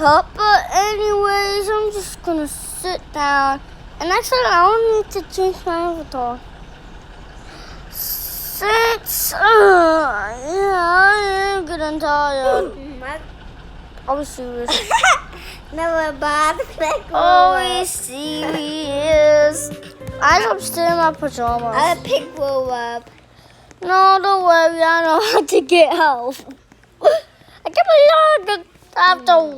But anyways, I'm just gonna sit down. And actually, I don't need to change my avatar. Six. Yeah, I am getting tired. Are we serious? Never bad. Are we serious? I'm still in my pajamas. I pick roll up. No, don't worry. I know how to get out. I can't believe I have to